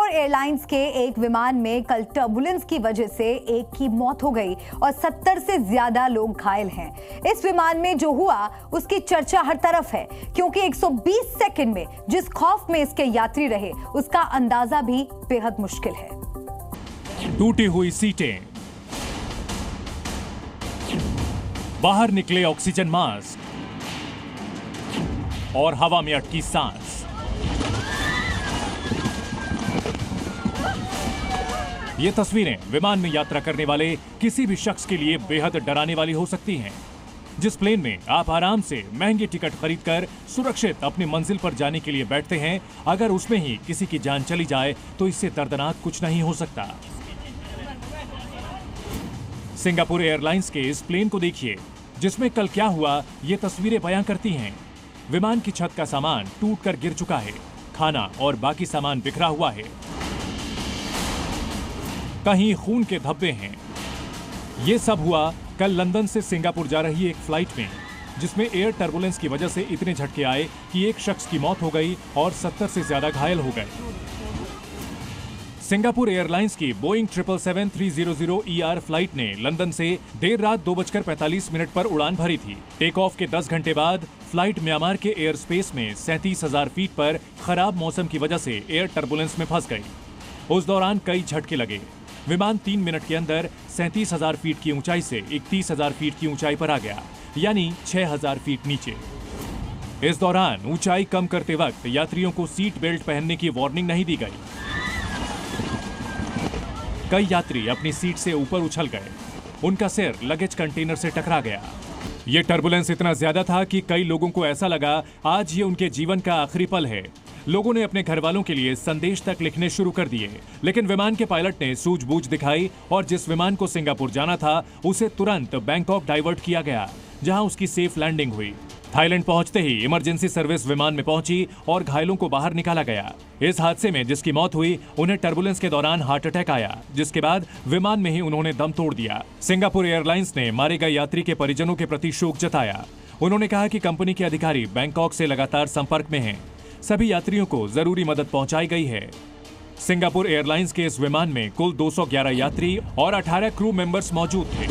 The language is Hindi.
सिंगापुर एयरलाइंस के एक विमान में कल टर्बुलेंस की वजह से एक की मौत हो गई और 70 से ज्यादा लोग घायल हैं। इस विमान में जो हुआ उसकी चर्चा हर तरफ है, क्योंकि 120 सेकंड में जिस खौफ में इसके यात्री रहे उसका अंदाजा भी बेहद मुश्किल है। टूटी हुई सीटें, बाहर निकले ऑक्सीजन मास्क और हवा में अटकी सांस। ये तस्वीरें विमान में यात्रा करने वाले किसी भी शख्स के लिए बेहद डराने वाली हो सकती हैं। जिस प्लेन में आप आराम से महंगी टिकट खरीदकर सुरक्षित अपनी मंजिल पर जाने के लिए बैठते हैं, अगर उसमें ही किसी की जान चली जाए तो इससे दर्दनाक कुछ नहीं हो सकता। सिंगापुर एयरलाइंस के इस प्लेन को देखिए, जिसमें कल क्या हुआ ये तस्वीरें बयां करती हैं। विमान की छत का सामान टूटकर गिर चुका है, खाना और बाकी सामान बिखरा हुआ है, कहीं खून के धब्बे हैं। ये सब हुआ कल लंदन से सिंगापुर जा रही एक फ्लाइट में, जिसमें एयर टर्बुलेंस की वजह से इतने झटके आए कि एक शख्स की मौत हो गई और 70 से ज्यादा घायल हो गए। सिंगापुर एयरलाइंस की बोइंग 777-300ER फ्लाइट ने लंदन से देर रात 2:45 पर उड़ान भरी थी। टेक ऑफ के 10 घंटे बाद फ्लाइट म्यांमार के एयर स्पेस में 37,000 फीट पर खराब मौसम की वजह से एयर टर्बुलेंस में फंस गई। उस दौरान कई झटके लगे। विमान 3 मिनट के अंदर 37,000 फीट की ऊंचाई से 31,000 फीट की ऊंचाई पर आ गया, यानी 6,000 फीट नीचे। इस दौरान ऊंचाई कम करते वक्त यात्रियों को सीट बेल्ट पहनने की वार्निंग नहीं दी गई। कई यात्री अपनी सीट से ऊपर उछल गए, उनका सिर लगेज कंटेनर से टकरा गया। ये टर्बुलेंस इतना ज्यादा था कि कई लोगों को ऐसा लगा आज ये उनके जीवन का आखिरी पल है। लोगों ने अपने घर वालों के लिए संदेश तक लिखने शुरू कर दिए, लेकिन विमान के पायलट ने सूझबूझ दिखाई और जिस विमान को सिंगापुर जाना था उसे तुरंत बैंकॉक डाइवर्ट किया गया, जहां उसकी सेफ लैंडिंग हुई। थाईलैंड पहुंचते ही इमरजेंसी सर्विस विमान में पहुंची और घायलों को बाहर निकाला गया। इस हादसे में जिसकी मौत हुई उन्हें टर्बुलेंस के दौरान हार्ट अटैक आया, जिसके बाद विमान में ही उन्होंने दम तोड़ दिया। सिंगापुर एयरलाइंस ने मारे गए यात्री के परिजनों के प्रति शोक जताया। उन्होंने कहा कि कंपनी के अधिकारी बैंकॉक से लगातार संपर्क में हैं। सभी यात्रियों को जरूरी मदद पहुंचाई गई है। सिंगापुर एयरलाइंस के इस विमान में कुल 211 यात्री और 18 क्रू मेंबर्स मौजूद थे।